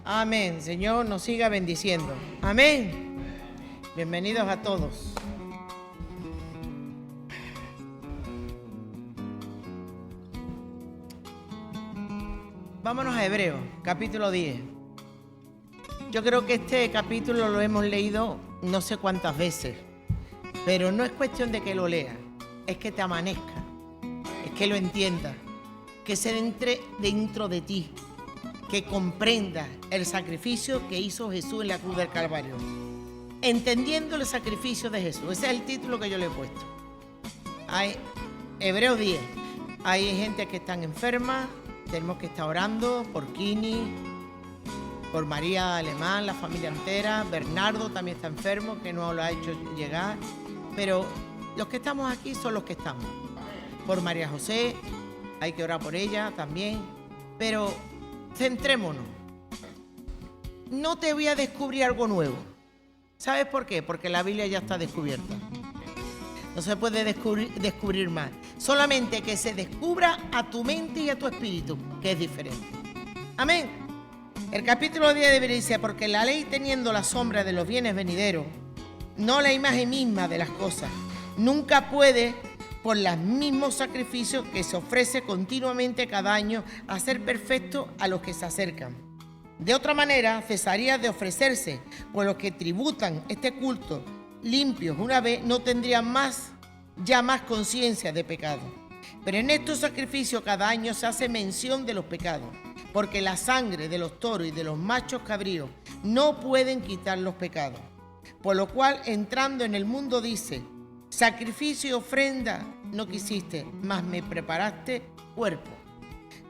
Amén. Señor nos siga bendiciendo. Amén. Bienvenidos a todos. Vámonos a Hebreos, capítulo 10. Yo creo que este capítulo lo hemos leído no sé cuántas veces, pero no es cuestión de que lo leas, es que te amanezca, es que lo entiendas, que se entre dentro de ti, que comprendas el sacrificio que hizo Jesús en la cruz del Calvario. Entendiendo el sacrificio de Jesús, ese es el título que yo le he puesto. Hebreos 10, hay gente que están enfermas, tenemos que estar orando por Kini, por María Alemán, la familia entera. Bernardo también está enfermo, que no lo ha hecho llegar. Pero los que estamos aquí son los que estamos. Por María José, hay que orar por ella también. Pero centrémonos. No te voy a descubrir algo nuevo. ¿Sabes por qué? Porque la Biblia ya está descubierta. No se puede descubrir más. Solamente que se descubra a tu mente y a tu espíritu, que es diferente. Amén. El capítulo 10 de Hebreos dice: porque la ley, teniendo la sombra de los bienes venideros, no la imagen misma de las cosas, nunca puede, por los mismos sacrificios que se ofrece continuamente cada año, hacer perfecto a los que se acercan. De otra manera, cesaría de ofrecerse, pues los que tributan este culto limpios una vez no tendrían ya más conciencia de pecado. Pero en estos sacrificios cada año se hace mención de los pecados, porque la sangre de los toros y de los machos cabríos no pueden quitar los pecados. Por lo cual, entrando en el mundo, dice: sacrificio y ofrenda no quisiste, mas me preparaste cuerpo.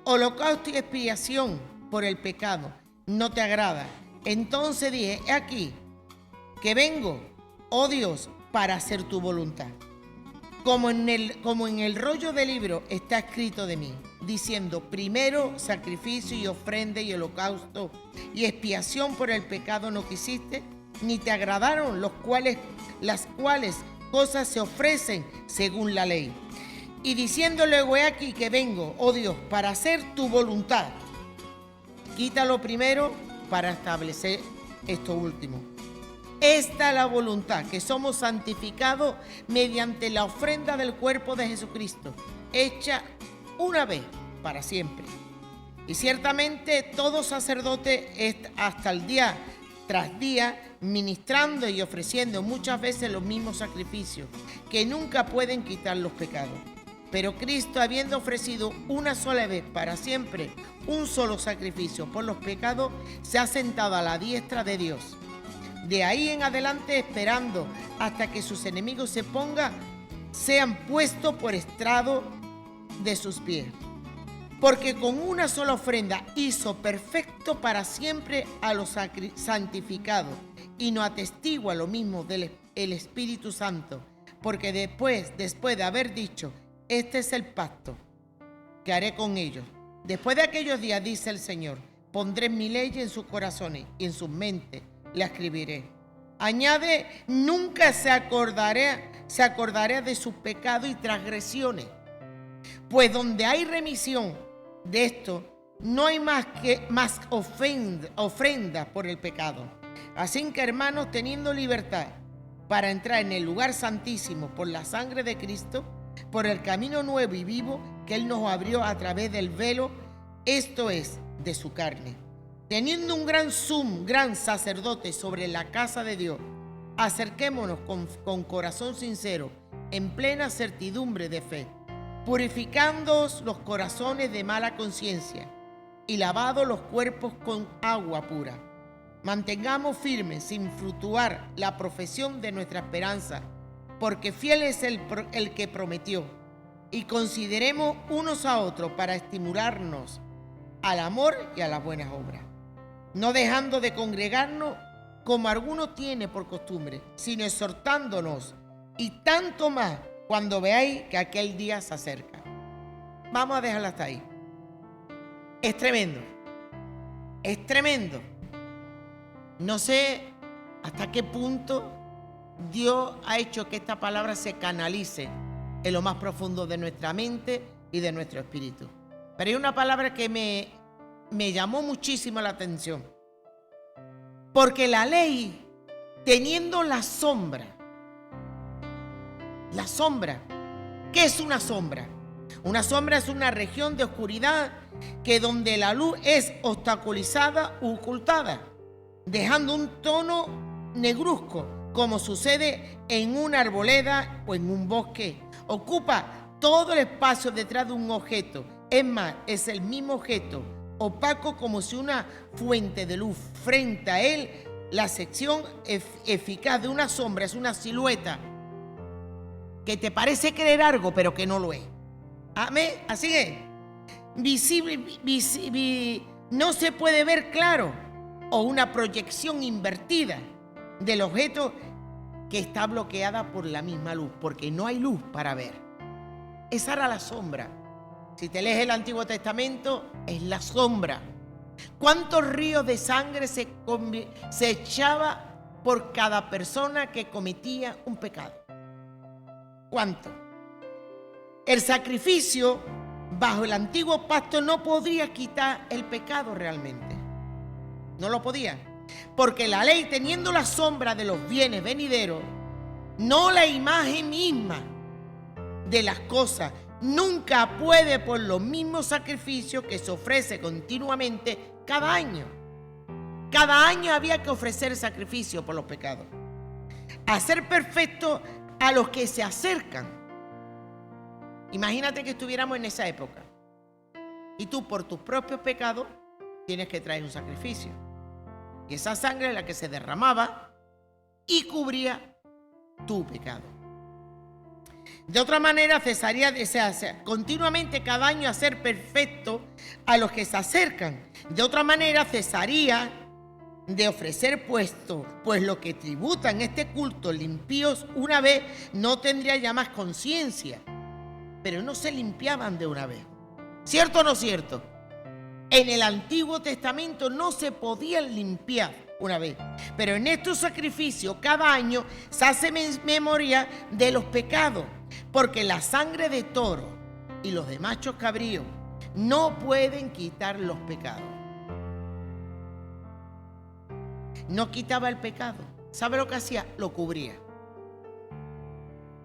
Holocausto y expiación por el pecado no te agrada. Entonces dije: he aquí que vengo, oh Dios, para hacer tu voluntad. Como en el rollo del libro está escrito de mí, diciendo: primero sacrificio y ofrenda y holocausto y expiación por el pecado no quisiste, ni te agradaron las cuales cosas se ofrecen según la ley. Y diciendo luego: he aquí que vengo, oh Dios, para hacer tu voluntad. Quítalo primero para establecer esto último. Esta es la voluntad, que somos santificados mediante la ofrenda del cuerpo de Jesucristo, hecha una vez para siempre. Y ciertamente todo sacerdote es hasta el día tras día ministrando y ofreciendo muchas veces los mismos sacrificios, que nunca pueden quitar los pecados. Pero Cristo, habiendo ofrecido una sola vez para siempre un solo sacrificio por los pecados, se ha sentado a la diestra de Dios. De ahí en adelante, esperando hasta que sus enemigos sean puestos por estrado de sus pies. Porque con una sola ofrenda hizo perfecto para siempre a los santificados, y nos atestigua lo mismo del Espíritu Santo. Porque después de haber dicho: este es el pacto que haré con ellos. Después de aquellos días, dice el Señor, pondré mi ley en sus corazones y en sus mentes la escribiré. Añade: nunca se acordará de sus pecados y transgresiones. Pues donde hay remisión de esto, no hay más ofrenda por el pecado. Así que, hermanos, teniendo libertad para entrar en el lugar santísimo por la sangre de Cristo, por el camino nuevo y vivo que Él nos abrió a través del velo, esto es, de su carne. Teniendo un gran sacerdote sobre la casa de Dios, acerquémonos con corazón sincero, en plena certidumbre de fe, purificándoos los corazones de mala conciencia y lavados los cuerpos con agua pura. Mantengamos firme, sin fluctuar, la profesión de nuestra esperanza, porque fiel es el que prometió. Y consideremos unos a otros para estimularnos al amor y a las buenas obras, no dejando de congregarnos como alguno tiene por costumbre, sino exhortándonos, y tanto más cuando veáis que aquel día se acerca. Vamos a dejarlo hasta ahí. Es tremendo. Es tremendo. No sé hasta qué punto Dios ha hecho que esta palabra se canalice en lo más profundo de nuestra mente y de nuestro espíritu. Pero hay una palabra que me llamó muchísimo la atención. Porque la ley, teniendo la sombra, ¿qué es una sombra? Una sombra es una región de oscuridad que donde la luz es obstaculizada u ocultada, dejando un tono negruzco, como sucede en una arboleda o en un bosque. Ocupa todo el espacio detrás de un objeto. Es más, es el mismo objeto, opaco como si una fuente de luz. Frente a él, la sección eficaz de una sombra es una silueta que te parece creer algo, pero que no lo es. Amén. Así es. Visible, no se puede ver claro, o una proyección invertida del objeto que está bloqueada por la misma luz, porque no hay luz para ver. Esa era la sombra. Si te lees el Antiguo Testamento, es la sombra. ¿Cuántos ríos de sangre se echaba por cada persona que cometía un pecado? ¿Cuánto? El sacrificio bajo el antiguo pacto no podría quitar el pecado realmente. No lo podía. Porque la ley, teniendo la sombra de los bienes venideros, no la imagen misma de las cosas, nunca puede por los mismos sacrificios que se ofrece continuamente cada año. Cada año había que ofrecer sacrificio por los pecados. Hacer perfecto a los que se acercan. Imagínate que estuviéramos en esa época y tú por tus propios pecados tienes que traer un sacrificio. Y esa sangre es la que se derramaba y cubría tu pecado. De otra manera, cesaría de continuamente cada año hacer perfecto a los que se acercan. De otra manera, cesaría de ofrecer puestos, pues lo que tributan este culto limpios una vez no tendría ya más conciencia. Pero no se limpiaban de una vez. ¿Cierto o no cierto? En el Antiguo Testamento no se podían limpiar una vez, pero en estos sacrificios cada año se hace memoria de los pecados, porque la sangre de toro y los de machos cabríos no pueden quitar los pecados. No quitaba el pecado. ¿Sabe lo que hacía? Lo cubría.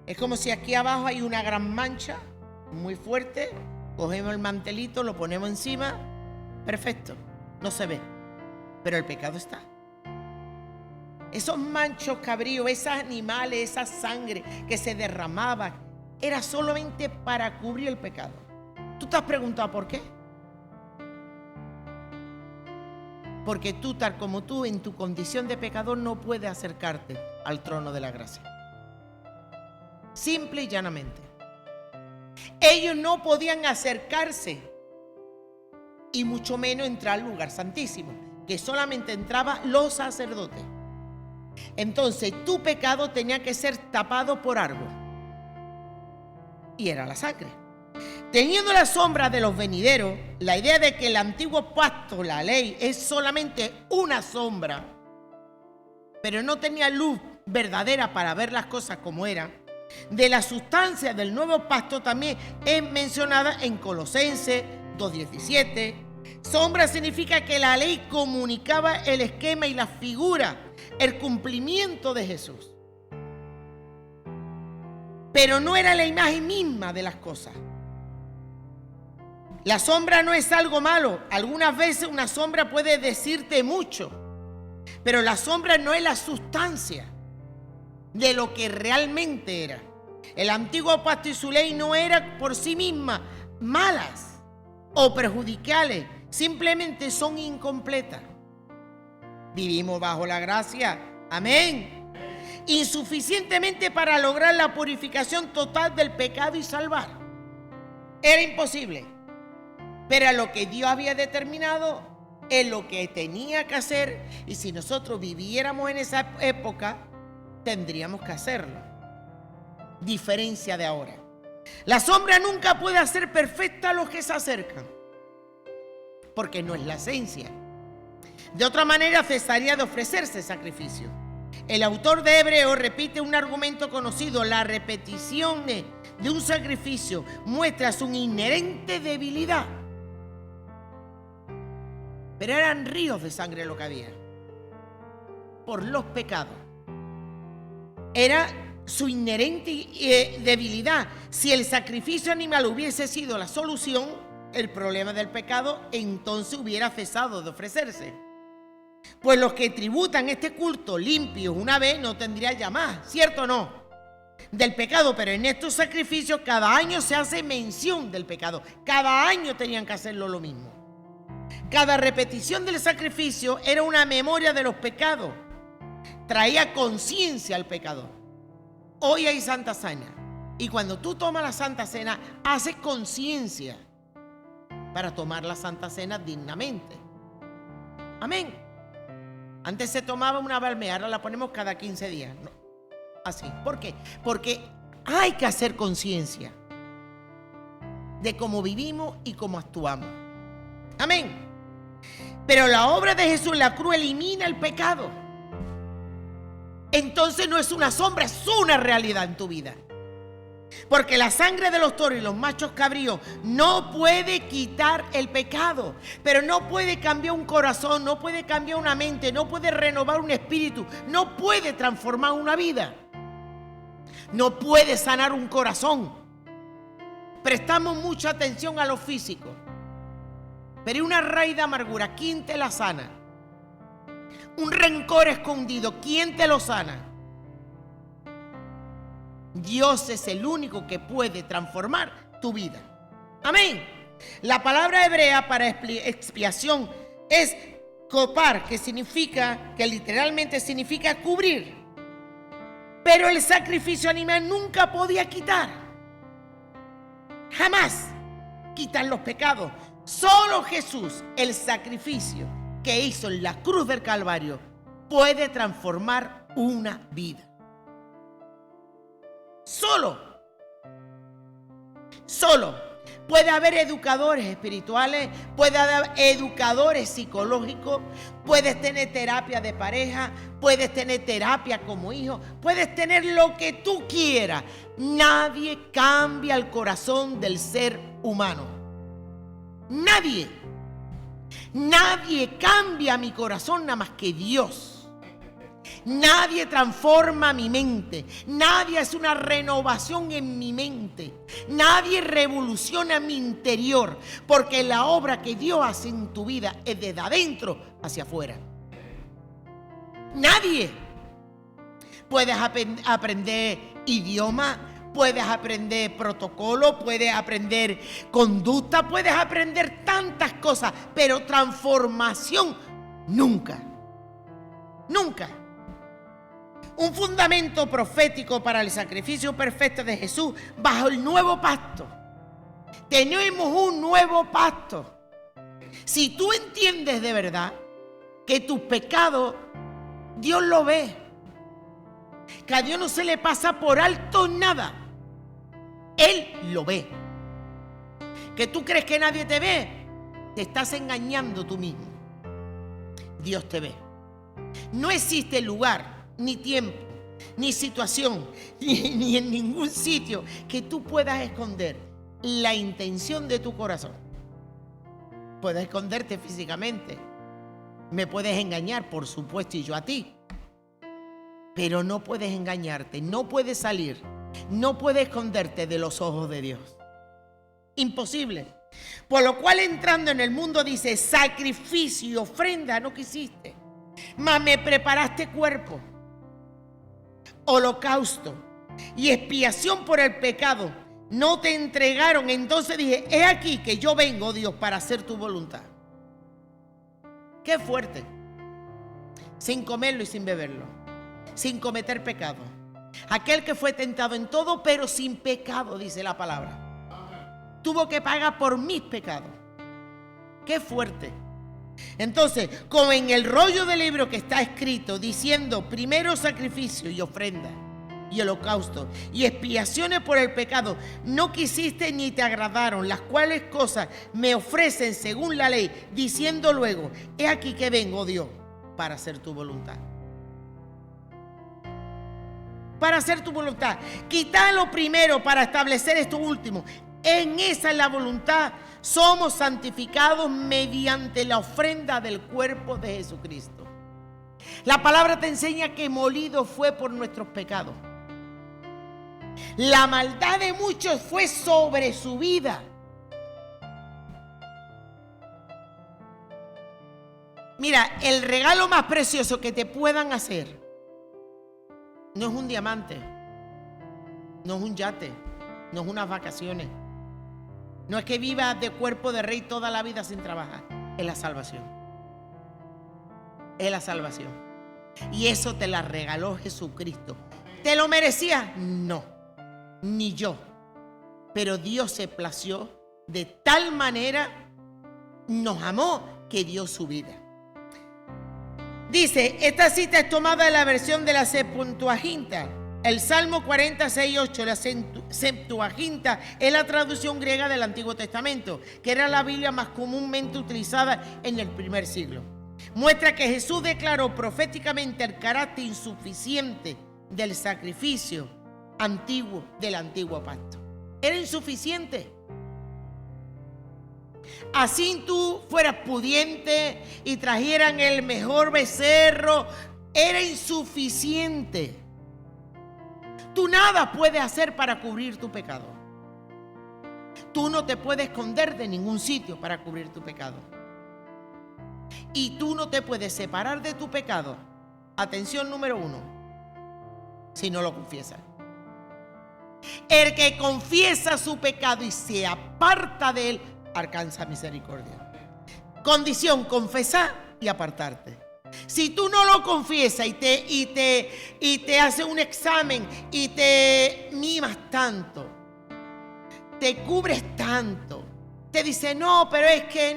Es como si aquí abajo hay una gran mancha muy fuerte, cogemos el mantelito, lo ponemos encima. Perfecto, no se ve, pero el pecado está. Esos machos cabríos, esos animales, esa sangre que se derramaba, era solamente para cubrir el pecado. ¿Tú te has preguntado por qué? Porque tú, tal como tú, en tu condición de pecador, no puedes acercarte al trono de la gracia. Simple y llanamente. Ellos no podían acercarse y mucho menos entrar al lugar santísimo, que solamente entraban los sacerdotes. Entonces tu pecado tenía que ser tapado por algo, y era la sangre. Teniendo la sombra de los venideros, la idea de que el antiguo pacto, la ley, es solamente una sombra, pero no tenía luz verdadera para ver las cosas como eran, de la sustancia del nuevo pacto también es mencionada en Colosenses 2:17. Sombra significa que la ley comunicaba el esquema y la figura, el cumplimiento de Jesús. Pero no era la imagen misma de las cosas. La sombra no es algo malo. Algunas veces una sombra puede decirte mucho, pero la sombra no es la sustancia de lo que realmente era. El antiguo pacto y su ley no eran por sí mismas malas o perjudiciales, simplemente son incompletas. Vivimos bajo la gracia, amén, insuficientemente para lograr la purificación total del pecado y salvar. Era imposible, pero a lo que Dios había determinado es lo que tenía que hacer, y si nosotros viviéramos en esa época, tendríamos que hacerlo. Diferencia de ahora. La sombra nunca puede hacer perfecta a los que se acercan, porque no es la esencia. De otra manera cesaría de ofrecerse sacrificio. El autor de Hebreos repite un argumento conocido: la repetición de un sacrificio muestra su inherente debilidad. Pero eran ríos de sangre lo que había. por los pecados. Era su inherente debilidad. Si el sacrificio animal hubiese sido la solución, el problema del pecado entonces hubiera cesado de ofrecerse. Pues los que tributan este culto limpios una vez no tendrían ya más, ¿cierto o no? Del pecado, pero en estos sacrificios cada año se hace mención del pecado. Cada año tenían que hacerlo lo mismo. Cada repetición del sacrificio era una memoria de los pecados. Traía conciencia al pecado. Hoy hay Santa Cena. Y cuando tú tomas la Santa Cena, haces conciencia para tomar la Santa Cena dignamente. Amén. Antes se tomaba una vez al mes, ahora la ponemos cada 15 días. No, así. ¿Por qué? Porque hay que hacer conciencia de cómo vivimos y cómo actuamos. Amén. Pero la obra de Jesús en la cruz elimina el pecado. Entonces no es una sombra, es una realidad en tu vida. Porque la sangre de los toros y los machos cabríos no puede quitar el pecado, pero no puede cambiar un corazón, no puede cambiar una mente, no puede renovar un espíritu, no puede transformar una vida, no puede sanar un corazón. Prestamos mucha atención a lo físico, pero hay una raíz de amargura, ¿quién te la sana? Un rencor escondido, ¿quién te lo sana? Dios es el único que puede transformar tu vida. Amén. La palabra hebrea para expiación es copar, que literalmente significa cubrir. Pero el sacrificio animal nunca podía quitar. Jamás quitar los pecados. Solo Jesús, el sacrificio que hizo en la cruz del Calvario, puede transformar una vida. Solo puede haber educadores espirituales, puede haber educadores psicológicos, puedes tener terapia de pareja, puedes tener terapia como hijo, puedes tener lo que tú quieras. Nadie cambia el corazón del ser humano. Nadie cambia mi corazón nada más que Dios. Nadie transforma mi mente. Nadie hace una renovación en mi mente. Nadie revoluciona mi interior. Porque la obra que Dios hace en tu vida es desde adentro hacia afuera. Nadie. Puedes aprender idioma, puedes aprender protocolo, puedes aprender conducta, puedes aprender tantas cosas. Pero transformación nunca. Nunca. Un fundamento profético para el sacrificio perfecto de Jesús bajo el nuevo pacto. Tenemos un nuevo pacto. Si tú entiendes de verdad que tus pecados Dios lo ve, que a Dios no se le pasa por alto nada, Él lo ve. Que tú crees que nadie te ve, te estás engañando tú mismo. Dios te ve. No existe lugar, ni tiempo, ni situación, ni en ningún sitio que tú puedas esconder la intención de tu corazón. Puedes esconderte físicamente, me puedes engañar, por supuesto, y yo a ti, pero no puedes engañarte, no puedes salir, no puedes esconderte de los ojos de Dios. Imposible. Por lo cual, entrando en el mundo, dice: sacrificio y ofrenda no quisiste, mas me preparaste cuerpo. Holocausto y expiación por el pecado no te entregaron. Entonces dije: he aquí que yo vengo, Dios, para hacer tu voluntad. Qué fuerte. Sin comerlo y sin beberlo, sin cometer pecado. Aquel que fue tentado en todo, pero sin pecado, dice la palabra. Tuvo que pagar por mis pecados. Qué fuerte. Entonces, como en el rollo del libro que está escrito diciendo: primero sacrificio y ofrenda y holocausto y expiaciones por el pecado no quisiste ni te agradaron, las cuales cosas me ofrecen según la ley, diciendo luego: he aquí que vengo, Dios, para hacer tu voluntad. Para hacer tu voluntad. Quitar lo primero para establecer esto último. En esa es la voluntad. Somos santificados mediante la ofrenda del cuerpo de Jesucristo. La palabra te enseña que molido fue por nuestros pecados. La maldad de muchos fue sobre su vida. Mira, el regalo más precioso que te puedan hacer no es un diamante, no es un yate, no es unas vacaciones, no es que vivas de cuerpo de rey toda la vida sin trabajar, es la salvación. Es la salvación. Y eso te la regaló Jesucristo. ¿Te lo merecías? No, ni yo. Pero Dios se plació de tal manera, nos amó, que dio su vida. Dice, esta cita es tomada de la versión de la Septuaginta. El Salmo 46:8, la Septuaginta, es la traducción griega del Antiguo Testamento, que era la Biblia más comúnmente utilizada en el primer siglo. Muestra que Jesús declaró proféticamente el carácter insuficiente del sacrificio antiguo del antiguo pacto. Era insuficiente. Así tú fueras pudiente y trajeran el mejor becerro, era insuficiente. Tú nada puedes hacer para cubrir tu pecado. Tú no te puedes esconder de ningún sitio para cubrir tu pecado. Y tú no te puedes separar de tu pecado, atención número 1, si no lo confiesas. El que confiesa su pecado y se aparta de él, alcanza misericordia. Condición, confesar y apartarte. Si tú no lo confiesas y te haces un examen y te mimas tanto, te cubres tanto, te dice no, pero es que,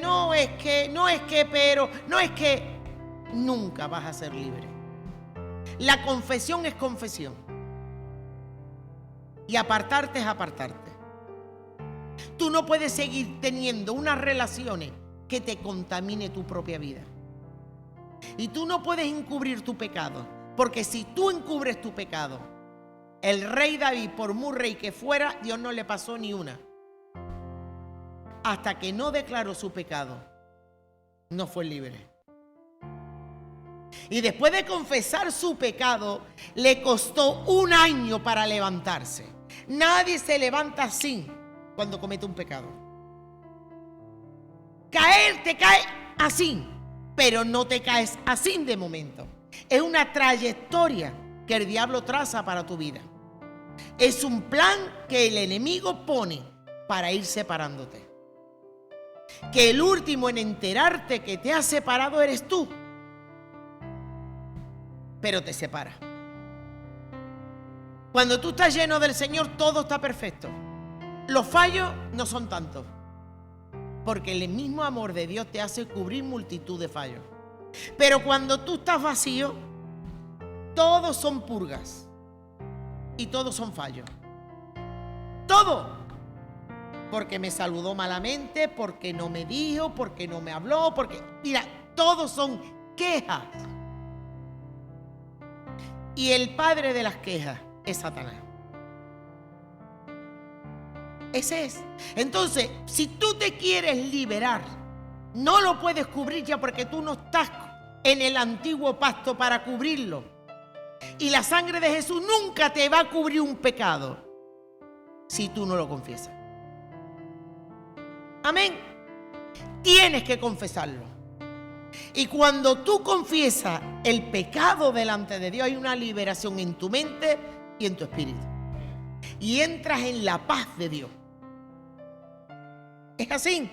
nunca vas a ser libre. La confesión es confesión. Y apartarte es apartarte. Tú no puedes seguir teniendo unas relaciones que te contamine tu propia vida. Y tú no puedes encubrir tu pecado, porque si tú encubres tu pecado, el rey David, por muy rey que fuera, Dios no le pasó ni una. Hasta que no declaró su pecado, no fue libre. Y después de confesar su pecado, le costó 1 año para levantarse. Nadie se levanta así cuando comete un pecado. Caer, te cae así, pero no te caes así de momento. Es una trayectoria que el diablo traza para tu vida. Es un plan que el enemigo pone para ir separándote. Que el último en enterarte que te has separado eres tú. Pero te separa. Cuando tú estás lleno del Señor, todo está perfecto. Los fallos no son tantos, porque el mismo amor de Dios te hace cubrir multitud de fallos. Pero cuando tú estás vacío, todos son purgas y todos son fallos. Todo. Porque me saludó malamente, porque no me dijo, porque no me habló, porque... Mira, todos son quejas. Y el padre de las quejas es Satanás. Ese es. Entonces, si tú te quieres liberar, no lo puedes cubrir ya porque tú no estás en el antiguo pacto para cubrirlo. Y la sangre de Jesús nunca te va a cubrir un pecado si tú no lo confiesas. Amén. Tienes que confesarlo. Y cuando tú confiesas el pecado delante de Dios, hay una liberación en tu mente y en tu espíritu. Y entras en la paz de Dios. Es así.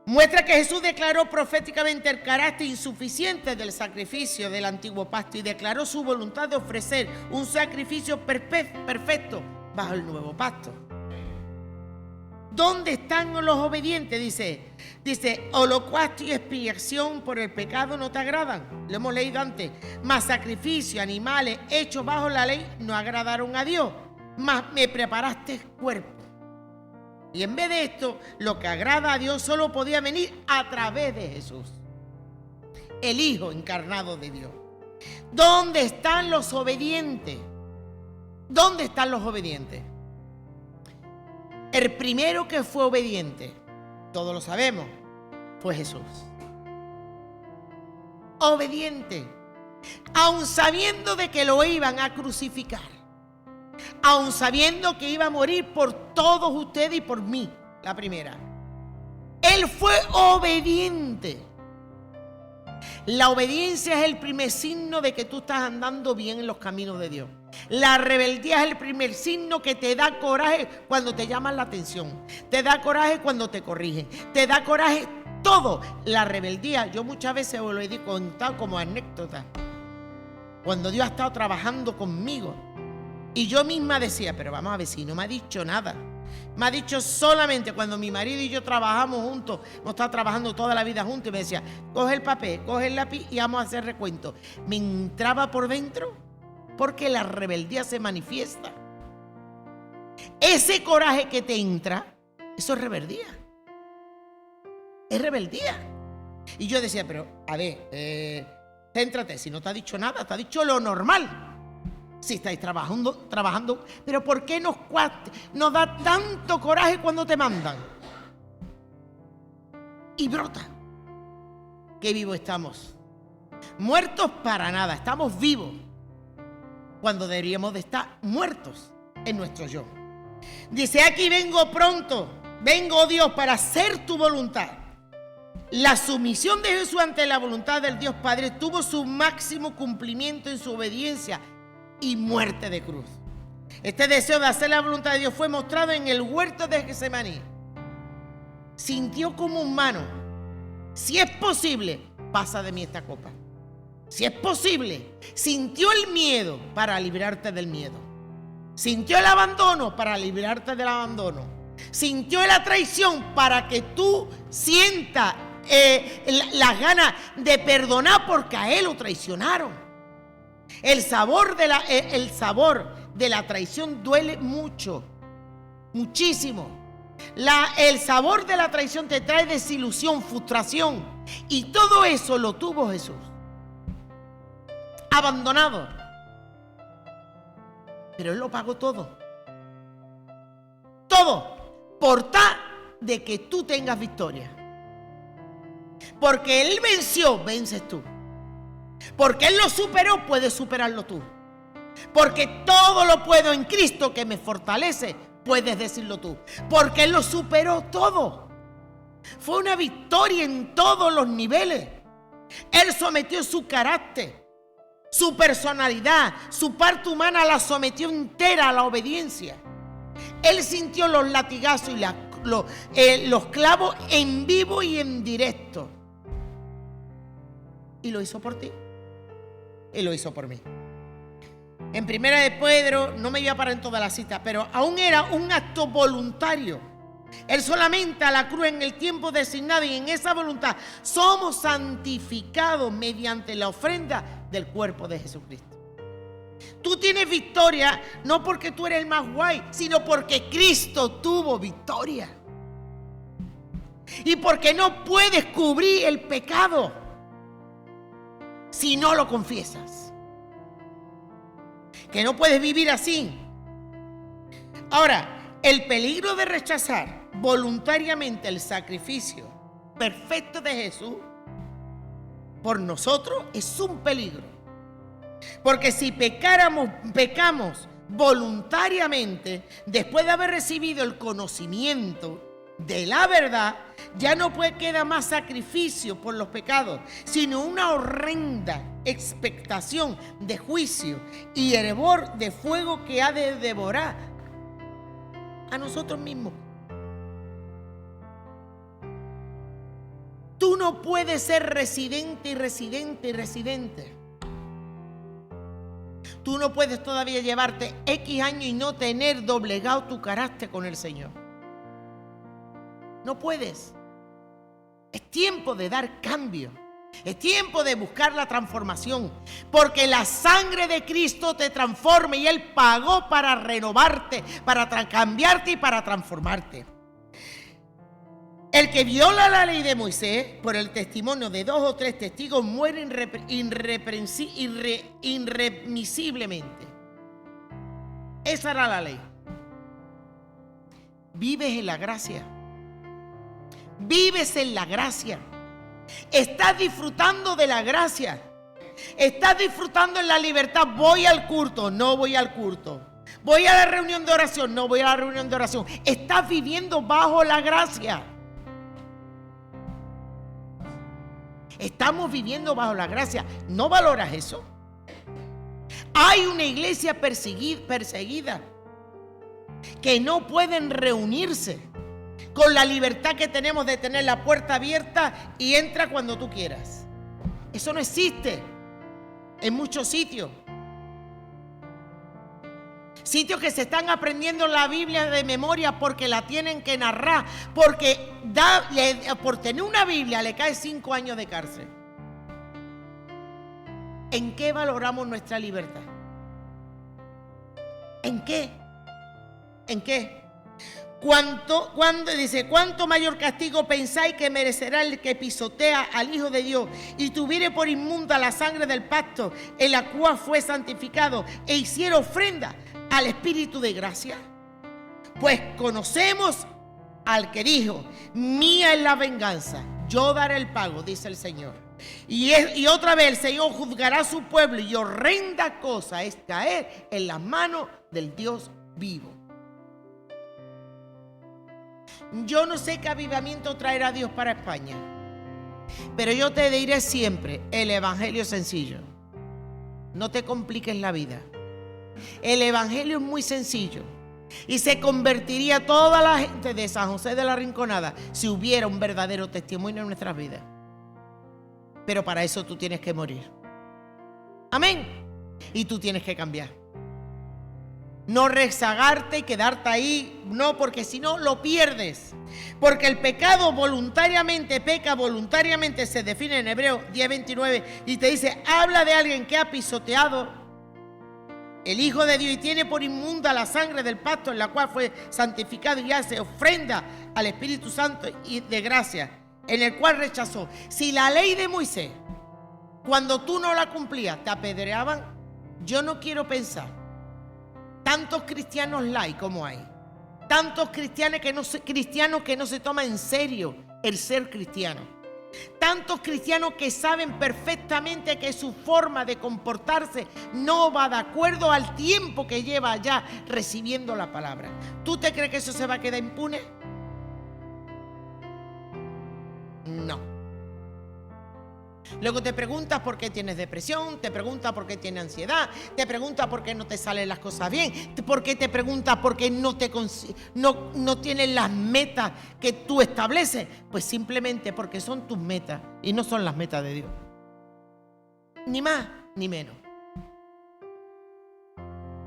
Muestra que Jesús declaró proféticamente el carácter insuficiente del sacrificio del antiguo pacto y declaró su voluntad de ofrecer un sacrificio perfecto bajo el nuevo pacto. ¿Dónde están los obedientes? Dice, holocausto y expiación por el pecado no te agradan. Lo hemos leído antes. Mas sacrificio, animales hechos bajo la ley no agradaron a Dios. Mas me preparaste cuerpo. Y en vez de esto, lo que agrada a Dios solo podía venir a través de Jesús, el Hijo encarnado de Dios. ¿Dónde están los obedientes? ¿Dónde están los obedientes? El primero que fue obediente, todos lo sabemos, fue Jesús. Obediente. aun sabiendo de que lo iban a crucificar, aun sabiendo que iba a morir por todos ustedes y por mí, la primera. Él fue obediente. La obediencia es el primer signo de que tú estás andando bien en los caminos de Dios. La rebeldía es el primer signo que te da coraje cuando te llaman la atención. Te da coraje cuando te corrigen. Te da coraje todo. La rebeldía, yo muchas veces os lo he contado como anécdota. Cuando Dios ha estado trabajando conmigo y yo misma decía, pero vamos a ver, si no me ha dicho nada. Me ha dicho solamente cuando mi marido y yo trabajamos juntos, hemos estado trabajando toda la vida juntos, y me decía, coge el papel, coge el lápiz y vamos a hacer recuento. Me entraba por dentro porque la rebeldía se manifiesta. Ese coraje que te entra, eso es rebeldía. Es rebeldía. Y yo decía, pero a ver, céntrate, si no te ha dicho nada, te ha dicho lo normal. Si estáis trabajando, pero ¿por qué nos da tanto coraje cuando te mandan? Y brota. Qué vivos estamos. Muertos para nada, estamos vivos. Cuando deberíamos de estar muertos en nuestro yo. Dice, aquí vengo pronto, vengo, Dios, para hacer tu voluntad. La sumisión de Jesús ante la voluntad del Dios Padre tuvo su máximo cumplimiento en su obediencia y muerte de cruz. Este deseo de hacer la voluntad de Dios fue mostrado en el huerto de Getsemaní. Sintió como humano, si es posible, pasa de mí esta copa. Si es posible, sintió el miedo para librarte del miedo. Sintió el abandono para librarte del abandono. Sintió la traición para que tú sientas las ganas de perdonar porque a él lo traicionaron. El sabor de la traición duele mucho, muchísimo. El sabor de la traición te trae desilusión, frustración. Y todo eso lo tuvo Jesús. Abandonado. Pero Él lo pagó todo. Todo. Por tal de que tú tengas victoria. Porque Él venció, vences tú. Porque Él lo superó, puedes superarlo tú. Porque todo lo puedo en Cristo que me fortalece, puedes decirlo tú. Porque Él lo superó todo. Fue una victoria en todos los niveles. Él sometió su carácter, su personalidad, su parte humana la sometió entera a la obediencia. Él sintió los latigazos y los clavos en vivo y en directo. Y lo hizo por ti. Y lo hizo por mí. En Primera de Pedro, no me voy a parar en toda la cita, pero aún era un acto voluntario. Él solamente a la cruz en el tiempo designado, y en esa voluntad somos santificados mediante la ofrenda del cuerpo de Jesucristo. Tú tienes victoria no porque tú eres el más guay, sino porque Cristo tuvo victoria. Y porque no puedes cubrir el pecado si no lo confiesas. Que no puedes vivir así. Ahora, el peligro de rechazar voluntariamente el sacrificio perfecto de Jesús por nosotros es un peligro. Porque si pecamos voluntariamente, después de haber recibido el conocimiento de la verdad, ya no queda más sacrificio por los pecados, sino una horrenda expectación de juicio y hervor de fuego que ha de devorar a nosotros mismos. Tú no puedes ser residente y residente y residente. Tú no puedes todavía llevarte X años y no tener doblegado tu carácter con el Señor. No puedes. Es tiempo de dar cambio. Es tiempo de buscar la transformación. Porque la sangre de Cristo te transforma y Él pagó para renovarte, para cambiarte y para transformarte. El que viola la ley de Moisés por el testimonio de 2 o 3 testigos muere irremisiblemente. Esa era la ley. Vives en la gracia. Vives en la gracia. Estás disfrutando de la gracia. ¿Estás disfrutando en la libertad? Voy al culto, no voy al culto. Voy a la reunión de oración, no voy a la reunión de oración. ¿Estás viviendo bajo la gracia? Estamos viviendo bajo la gracia. ¿No valoras eso? Hay una iglesia perseguida que no pueden reunirse con la libertad que tenemos de tener la puerta abierta y entra cuando tú quieras. Eso no existe en muchos sitios. Sitios que se están aprendiendo la Biblia de memoria porque la tienen que narrar, porque por tener una Biblia le cae 5 años de cárcel. ¿En qué valoramos nuestra libertad? ¿En qué? ¿En qué? ¿Cuánto mayor castigo pensáis que merecerá el que pisotea al Hijo de Dios y tuviere por inmunda la sangre del pacto en la cual fue santificado e hiciera ofrenda al Espíritu de gracia? Pues conocemos al que dijo: mía es la venganza, yo daré el pago, dice el Señor. Y otra vez el Señor juzgará a su pueblo, y horrenda cosa es caer en las manos del Dios vivo. Yo no sé qué avivamiento traerá Dios para España, pero yo te diré siempre: el evangelio es sencillo. No te compliques la vida. El evangelio es muy sencillo y se convertiría toda la gente de San José de la Rinconada si hubiera un verdadero testimonio en nuestras vidas. Pero para eso tú tienes que morir. Amén. Y tú tienes que cambiar. No rezagarte y quedarte ahí, no, porque si no lo pierdes. Porque el pecado peca voluntariamente, se define en Hebreos 10:29 y te dice: habla de alguien que ha pisoteado el Hijo de Dios y tiene por inmunda la sangre del pacto en la cual fue santificado y hace ofrenda al Espíritu Santo y de gracia, en el cual rechazó. Si la ley de Moisés, cuando tú no la cumplías, te apedreaban, yo no quiero pensar tantos cristianos light como hay, tantos cristianos que no se toman en serio el ser cristiano, tantos cristianos que saben perfectamente que su forma de comportarse no va de acuerdo al tiempo que lleva ya recibiendo la palabra. ¿Tú te crees que eso se va a quedar impune? No. Luego te preguntas por qué tienes depresión, te preguntas por qué tienes ansiedad, te preguntas por qué no te salen las cosas bien, por qué te preguntas por qué no tienes las metas que tú estableces. Pues simplemente porque son tus metas y no son las metas de Dios. Ni más ni menos.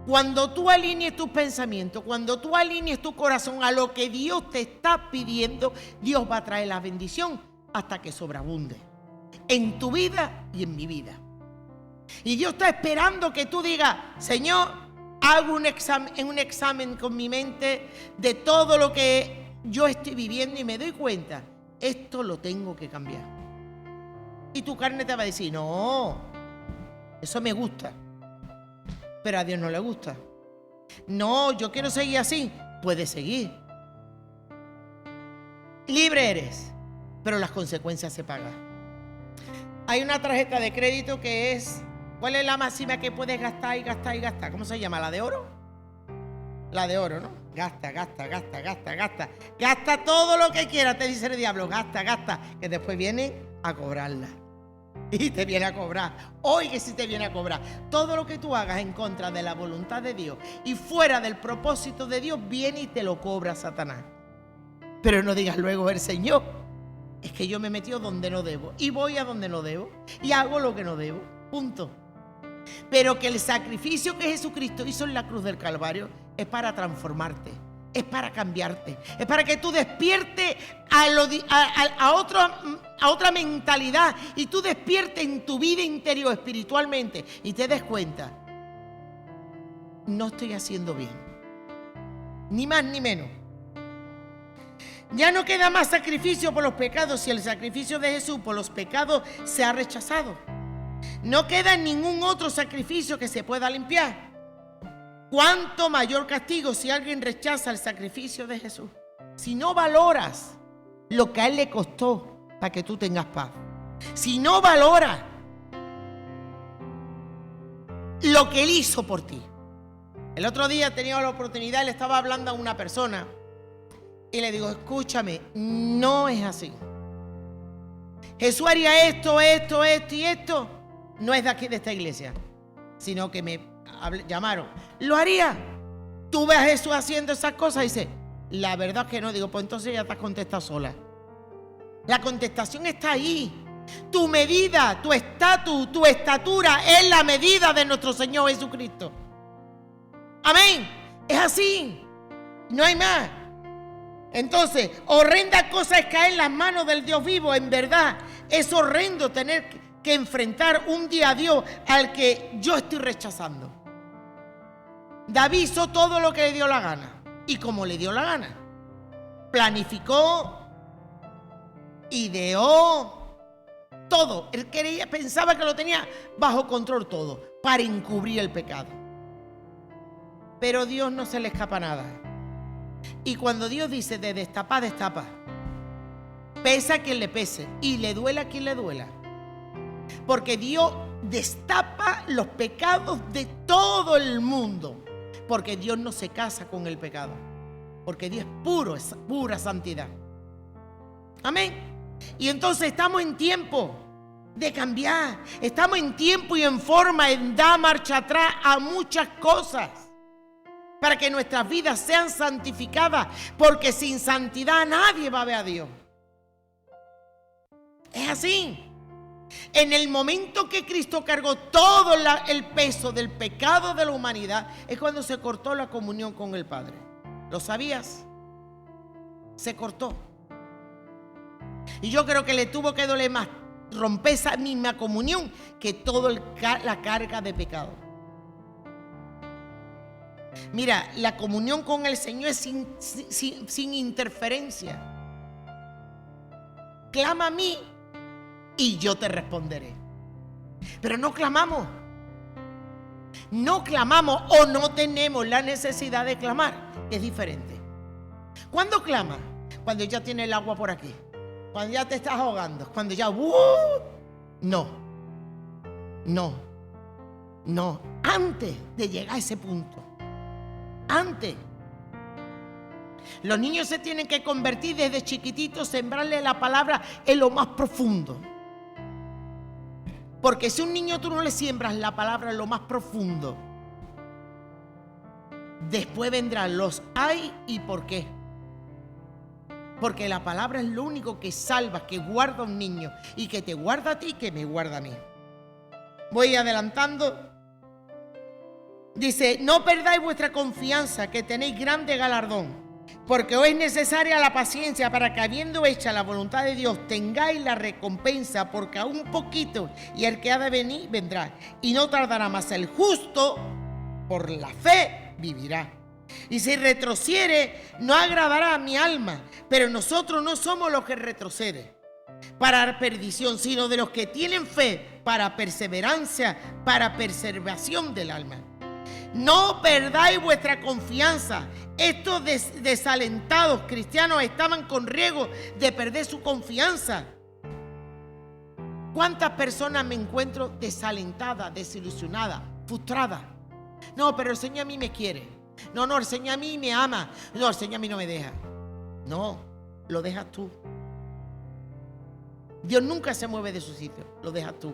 Cuando tú alinees tus pensamientos, cuando tú alinees tu corazón a lo que Dios te está pidiendo, Dios va a traer la bendición hasta que sobreabunde en tu vida y en mi vida. Y Dios está esperando que tú digas: Señor, hago un examen con mi mente de todo lo que yo estoy viviendo y me doy cuenta, esto lo tengo que cambiar. Y tu carne te va a decir: no, eso me gusta, pero a Dios no le gusta. No, yo quiero seguir así. Puedes seguir. Libre eres, pero las consecuencias se pagan. Hay una tarjeta de crédito que es... ¿Cuál es la máxima que puedes gastar y gastar y gastar? ¿Cómo se llama? ¿La de oro? La de oro, ¿no? Gasta, gasta, gasta, gasta, gasta. Gasta todo lo que quieras, te dice el diablo. Gasta, gasta, que después viene a cobrarla. Y te viene a cobrar. Hoy que sí te viene a cobrar. Todo lo que tú hagas en contra de la voluntad de Dios y fuera del propósito de Dios, viene y te lo cobra Satanás. Pero no digas luego: el Señor, es que yo me he metido donde no debo y voy a donde no debo y hago lo que no debo. Punto. Pero que el sacrificio que Jesucristo hizo en la cruz del Calvario es para transformarte, es para cambiarte, es para que tú despiertes a otra mentalidad y tú despiertes en tu vida interior espiritualmente y te des cuenta: no estoy haciendo bien, ni más ni menos. Ya no queda más sacrificio por los pecados si el sacrificio de Jesús por los pecados se ha rechazado. No queda ningún otro sacrificio que se pueda limpiar. ¿Cuánto mayor castigo si alguien rechaza el sacrificio de Jesús? Si no valoras lo que a Él le costó para que tú tengas paz. Si no valoras lo que Él hizo por ti. El otro día tenía la oportunidad, le estaba hablando a una persona y le digo, escúchame, no es así. Jesús haría esto y esto. No es de aquí, de esta iglesia, sino que me llamaron. ¿Lo haría? ¿Tú ves a Jesús haciendo esas cosas? Y dice, la verdad es que no. Digo, pues entonces ya te has contestado sola. La contestación está ahí. Tu medida, tu estatus, tu estatura es la medida de nuestro Señor Jesucristo. Amén. Es así. No hay más. Entonces, horrenda cosa es caer en las manos del Dios vivo. En verdad, es horrendo tener que enfrentar un día a Dios al que yo estoy rechazando. David hizo todo lo que le dio la gana y como le dio la gana. Planificó, ideó todo. Él pensaba que lo tenía bajo control todo para encubrir el pecado. Pero a Dios no se le escapa nada. Y cuando Dios dice de destapar, destapa. Pesa a quien le pese y le duela a quien le duela. Porque Dios destapa los pecados de todo el mundo. Porque Dios no se casa con el pecado. Porque Dios es puro, es pura santidad. Amén. Y entonces estamos en tiempo de cambiar. Estamos en tiempo y en forma en dar marcha atrás a muchas cosas. Para que nuestras vidas sean santificadas. Porque sin santidad nadie va a ver a Dios. Es así. En el momento que Cristo cargó todo el peso del pecado de la humanidad, es cuando se cortó la comunión con el Padre. ¿Lo sabías? Se cortó. Y yo creo que le tuvo que doler más romper esa misma comunión que toda la carga de pecado. Mira, la comunión con el Señor es sin interferencia. Clama a mí y yo te responderé. Pero no clamamos. No clamamos o no tenemos la necesidad de clamar. Es diferente. ¿Cuándo clamas? Cuando ya tienes el agua por aquí. Cuando ya te estás ahogando. Cuando ya... No. Antes de llegar a ese punto. Antes. Los niños se tienen que convertir desde chiquititos, sembrarle la palabra en lo más profundo. Porque si a un niño tú no le siembras la palabra en lo más profundo, después vendrán los ay y por qué. Porque la palabra es lo único que salva, que guarda a un niño y que te guarda a ti y que me guarda a mí. Voy adelantando. Dice, no perdáis vuestra confianza, que tenéis grande galardón, porque os es necesaria la paciencia para que, habiendo hecha la voluntad de Dios, tengáis la recompensa, porque aún poquito y el que ha de venir vendrá, y no tardará más. El justo por la fe vivirá. Y si retrociere, no agradará a mi alma, pero nosotros no somos los que retroceden para perdición, sino de los que tienen fe para perseverancia, para preservación del alma. No perdáis vuestra confianza. Estos desalentados cristianos estaban con riesgo de perder su confianza. ¿Cuántas personas me encuentro desalentadas, desilusionadas, frustradas? No, pero el Señor a mí me quiere. No, el Señor a mí me ama. No, el Señor a mí no me deja. No, lo dejas tú. Dios nunca se mueve de su sitio, lo dejas tú.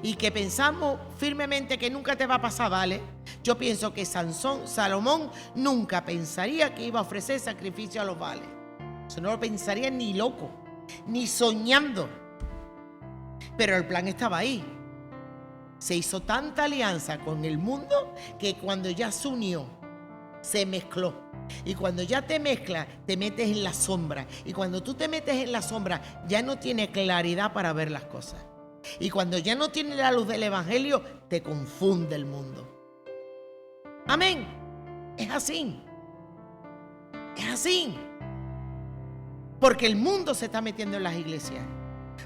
Y que pensamos firmemente que nunca te va a pasar, ¿vale? Yo pienso que Salomón nunca pensaría que iba a ofrecer sacrificio a los Baales. Eso no lo pensaría ni loco, ni soñando. Pero el plan estaba ahí. Se hizo tanta alianza con el mundo que cuando ya se unió, se mezcló. Y cuando ya te mezclas, te metes en la sombra. Y cuando tú te metes en la sombra, ya no tienes claridad para ver las cosas. Y cuando ya no tienes la luz del evangelio, te confunde el mundo. Amén. Es así. Es así. Porque el mundo se está metiendo en las iglesias.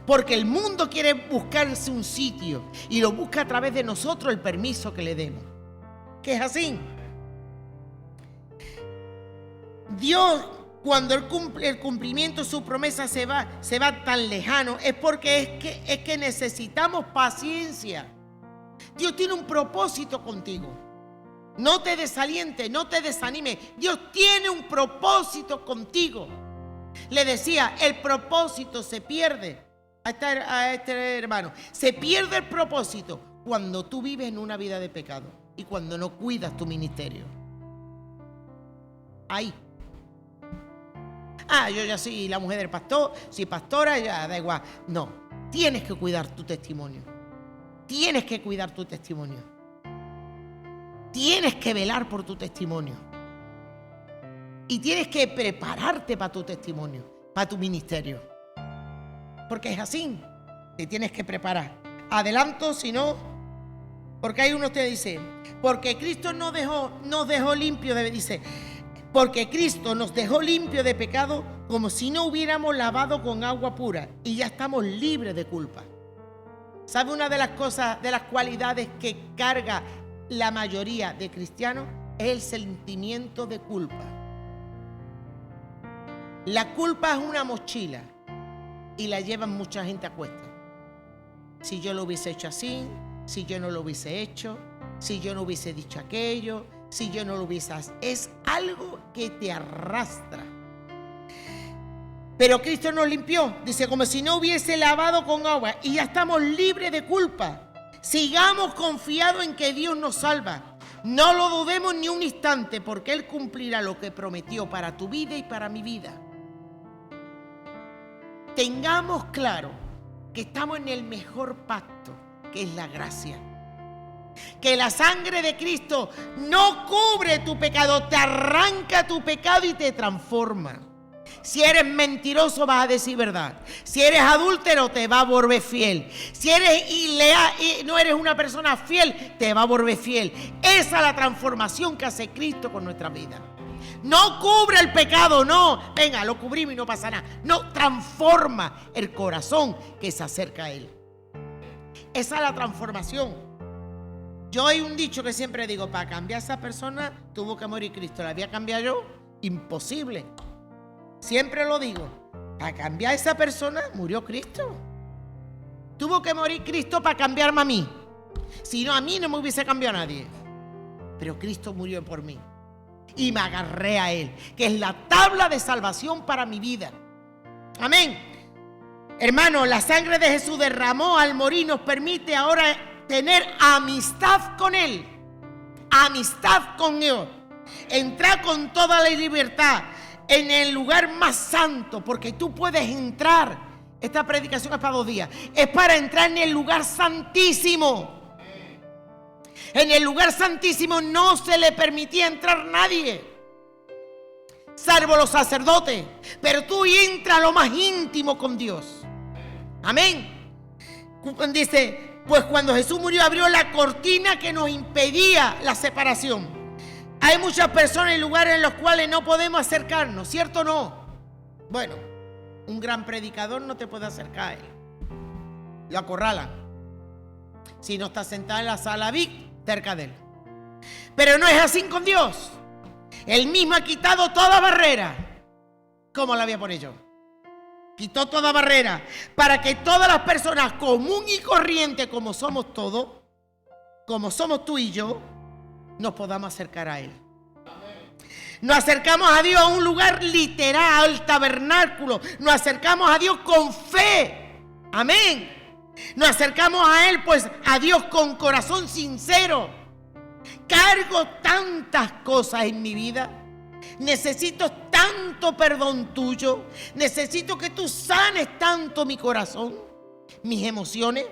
Porque el mundo quiere buscarse un sitio y lo busca a través de nosotros el permiso que le demos. Que es así. Dios, cuando el cumplimiento de su promesa se va tan lejano, es porque es que necesitamos paciencia. Dios tiene un propósito contigo. No te desalientes, no te desanimes. Dios tiene un propósito contigo. Le decía, el propósito se pierde. A este hermano, se pierde el propósito cuando tú vives en una vida de pecado y cuando no cuidas tu ministerio. Ahí. Yo ya soy la mujer del pastor, soy pastora, ya da igual. No, tienes que cuidar tu testimonio. Tienes que cuidar tu testimonio. Tienes que velar por tu testimonio. Y tienes que prepararte para tu testimonio, para tu ministerio. Porque es así, te tienes que preparar. Adelanto, si no, porque hay uno que dice, porque Cristo nos dejó limpio, dice, porque Cristo nos dejó limpio de pecado como si no hubiéramos lavado con agua pura y ya estamos libres de culpa. ¿Sabe una de las cosas, de las cualidades que carga la mayoría de cristianos? Es el sentimiento de culpa. La culpa es una mochila y la llevan mucha gente a cuestas. Si yo lo hubiese hecho así, si yo no lo hubiese hecho, si yo no hubiese dicho aquello, si yo no lo hubiese... Es algo que te arrastra. Pero Cristo nos limpió, dice, como si no hubiese lavado con agua y ya estamos libres de culpa. Sigamos confiados en que Dios nos salva. No lo dudemos ni un instante, porque Él cumplirá lo que prometió para tu vida y para mi vida. Tengamos claro que estamos en el mejor pacto, que es la gracia. Que la sangre de Cristo no cubre tu pecado, te arranca tu pecado y te transforma. Si eres mentiroso vas a decir verdad. Si eres adúltero te va a volver fiel. Si eres ileal y no eres una persona fiel, te va a volver fiel. Esa es la transformación que hace Cristo con nuestra vida. No cubre el pecado, no. Venga, lo cubrimos y no pasa nada. No, transforma el corazón que se acerca a Él. Esa es la transformación. Yo hay un dicho que siempre digo, para cambiar a esa persona tuvo que morir Cristo. ¿La voy a cambiar yo? Imposible. Siempre lo digo, para cambiar a esa persona murió Cristo. Tuvo que morir Cristo para cambiarme a mí. Si no, a mí no me hubiese cambiado nadie. Pero Cristo murió por mí. Y me agarré a Él, que es la tabla de salvación para mi vida. Amén. Hermano, la sangre de Jesús derramó al morir nos permite ahora tener amistad con Él. Amistad con Dios. Entrar con toda la libertad en el lugar más santo, porque tú puedes entrar. Esta predicación es para 2 días. Es para entrar en el lugar santísimo. En el lugar santísimo no se le permitía entrar nadie, salvo los sacerdotes. Pero tú entras a lo más íntimo con Dios. Amén. Dice, pues cuando Jesús murió abrió la cortina que nos impedía la separación. Hay muchas personas en lugares en los cuales no podemos acercarnos, ¿cierto o no? Bueno, un gran predicador no te puede acercar a él. Lo acorrala. Si no está sentado en la sala VIP, cerca de él. Pero no es así con Dios. Él mismo ha quitado toda barrera. ¿Cómo la voy a poner yo? Quitó toda barrera para que todas las personas común y corriente, como somos todos, como somos tú y yo, nos podamos acercar a Él. Nos acercamos a Dios a un lugar literal, al tabernáculo. Nos acercamos a Dios con fe. Amén. Nos acercamos a Él, pues a Dios con corazón sincero. Cargo tantas cosas en mi vida. Necesito tanto perdón tuyo. Necesito que tú sanes tanto mi corazón, mis emociones,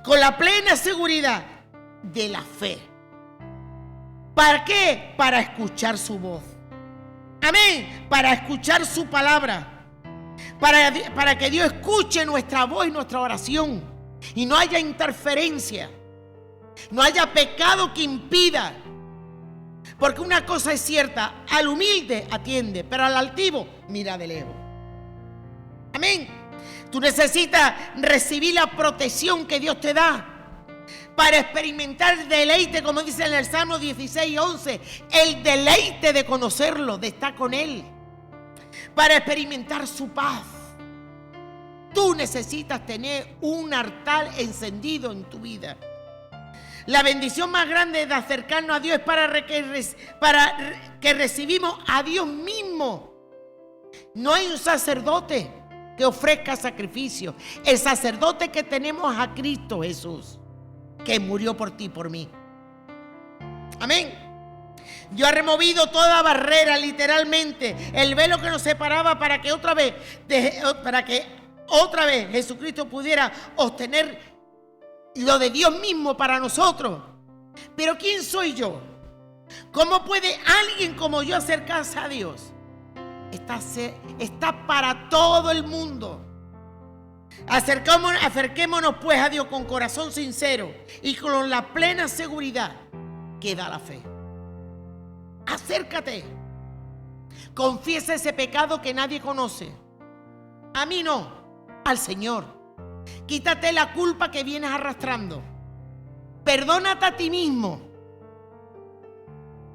con la plena seguridad de la fe. ¿Para qué? Para escuchar su voz. Amén. Para escuchar su palabra. Para que Dios escuche nuestra voz y nuestra oración. Y no haya interferencia. No haya pecado que impida. Porque una cosa es cierta. Al humilde atiende, pero al altivo mira de lejos. Amén. Tú necesitas recibir la protección que Dios te da. Para experimentar el deleite, como dice en el Salmo 16:11, el deleite de conocerlo, de estar con Él, para experimentar su paz. Tú necesitas tener un altar encendido en tu vida. La bendición más grande de acercarnos a Dios es para que recibimos a Dios mismo. No hay un sacerdote que ofrezca sacrificio. El sacerdote que tenemos a Cristo Jesús, que murió por ti y por mí. Amén. Dios ha removido toda barrera, literalmente, el velo que nos separaba para que otra vez Jesucristo pudiera obtener lo de Dios mismo para nosotros. Pero ¿quién soy yo? ¿Cómo puede alguien como yo acercarse a Dios? Está para todo el mundo. Acerquémonos pues a Dios con corazón sincero y con la plena seguridad que da la fe. Acércate. Confiesa ese pecado que nadie conoce. A mí no, al Señor. Quítate la culpa que vienes arrastrando. Perdónate a ti mismo.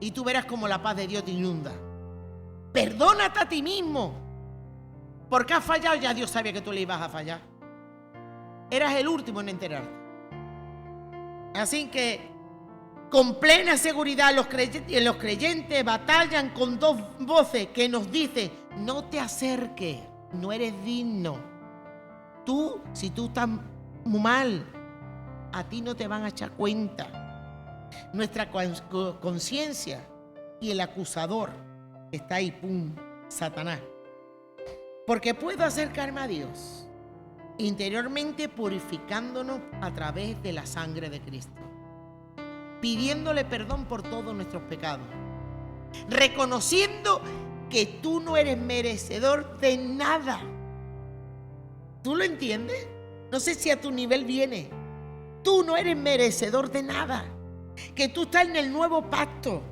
Y tú verás cómo la paz de Dios te inunda. Perdónate a ti mismo. Porque has fallado, ya Dios sabía que tú le ibas a fallar. Eras el último en enterarte. Así que, con plena seguridad, los creyentes batallan con dos voces que nos dicen: no te acerques, no eres digno. Si tú estás muy mal, a ti no te van a echar cuenta. Nuestra conciencia y el acusador está ahí, pum, Satanás. Porque puedo acercarme a Dios interiormente, purificándonos a través de la sangre de Cristo, pidiéndole perdón por todos nuestros pecados, reconociendo que tú no eres merecedor de nada. ¿Tú lo entiendes? No sé si a tu nivel viene. Tú no eres merecedor de nada. Que tú estás en el nuevo pacto.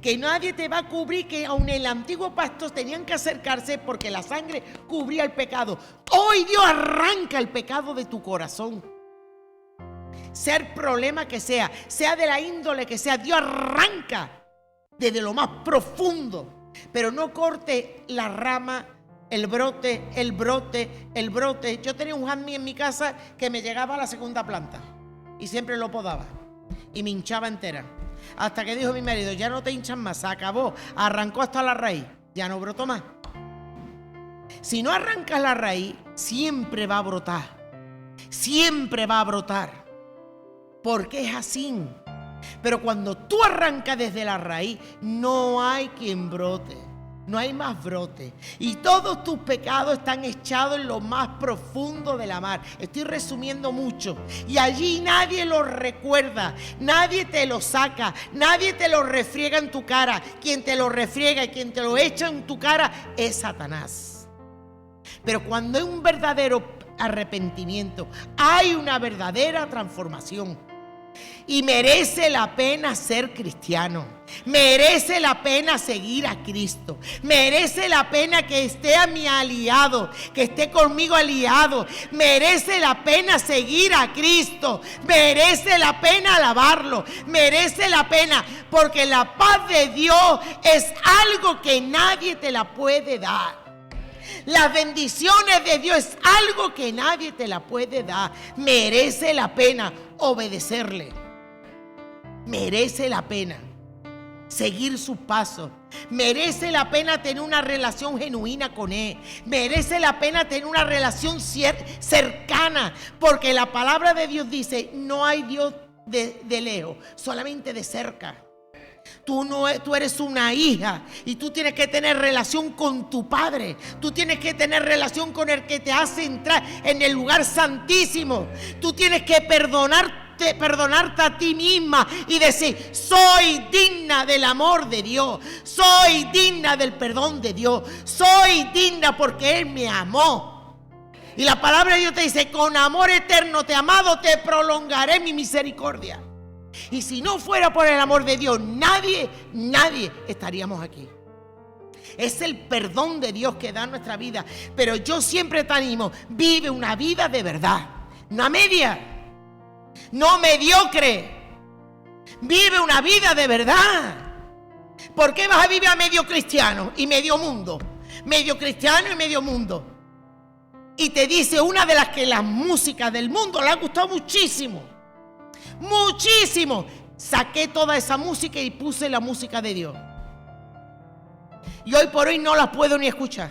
Que nadie te va a cubrir, que aun en el antiguo pacto tenían que acercarse porque la sangre cubría el pecado. Hoy Dios arranca el pecado de tu corazón. Sea el problema que sea de la índole que sea, Dios arranca desde lo más profundo. Pero no corte la rama, el brote. Yo tenía un jazmín en mi casa que me llegaba a la segunda planta y siempre lo podaba y me hinchaba entera. Hasta que dijo mi marido: ya no te hinchan más, se acabó, arrancó hasta la raíz, ya no brotó más. Si no arrancas la raíz, siempre va a brotar, porque es así. Pero cuando tú arrancas desde la raíz, no hay quien brote, no hay más brote. Y todos tus pecados están echados en lo más profundo de la mar. Estoy resumiendo mucho. Y allí nadie los recuerda, nadie te lo saca, nadie te lo refriega en tu cara. Quien te lo refriega y quien te lo echa en tu cara es Satanás. Pero cuando hay un verdadero arrepentimiento, hay una verdadera transformación. Y merece la pena ser cristiano. Merece la pena seguir a Cristo. Merece la pena que esté a mi aliado, que esté conmigo aliado. Merece la pena seguir a Cristo. Merece la pena alabarlo. Merece la pena, porque la paz de Dios es algo que nadie te la puede dar. Las bendiciones de Dios es algo que nadie te la puede dar. Merece la pena obedecerle. Merece la pena seguir sus pasos. Merece la pena tener una relación genuina con Él. Merece la pena tener una relación cercana, porque la palabra de Dios dice: no hay Dios de lejos, solamente de cerca. Tú eres una hija y tú tienes que tener relación con tu Padre. Tú tienes que tener relación con el que te hace entrar en el lugar santísimo. Tú tienes que perdonarte a ti misma y decir: soy digna del amor de Dios, soy digna del perdón de Dios, soy digna porque Él me amó. Y la palabra de Dios te dice: con amor eterno te he amado, te prolongaré mi misericordia. Y si no fuera por el amor de Dios, nadie estaríamos aquí. Es el perdón de Dios que da nuestra vida. Pero yo siempre te animo: vive una vida de verdad, no a media, no mediocre. Vive una vida de verdad. ¿Por qué vas a vivir a medio cristiano y medio mundo? Medio cristiano y medio mundo. Y te dice una de las que las músicas del mundo le ha gustado muchísimo. Muchísimo. Saqué toda esa música y puse la música de Dios. Y hoy por hoy no la puedo ni escuchar.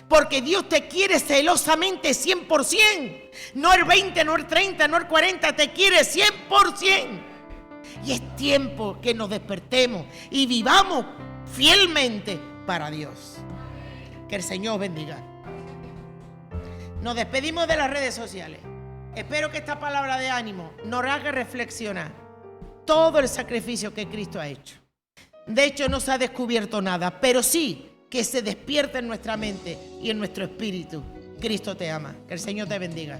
Porque Dios te quiere celosamente 100%. No el 20, no el 30, no el 40, te quiere 100%. Y es tiempo que nos despertemos y vivamos fielmente para Dios. Que el Señor bendiga. Nos despedimos de las redes sociales. Espero que esta palabra de ánimo nos haga reflexionar todo el sacrificio que Cristo ha hecho. De hecho, no se ha descubierto nada, pero sí que se despierte en nuestra mente y en nuestro espíritu. Cristo te ama. Que el Señor te bendiga.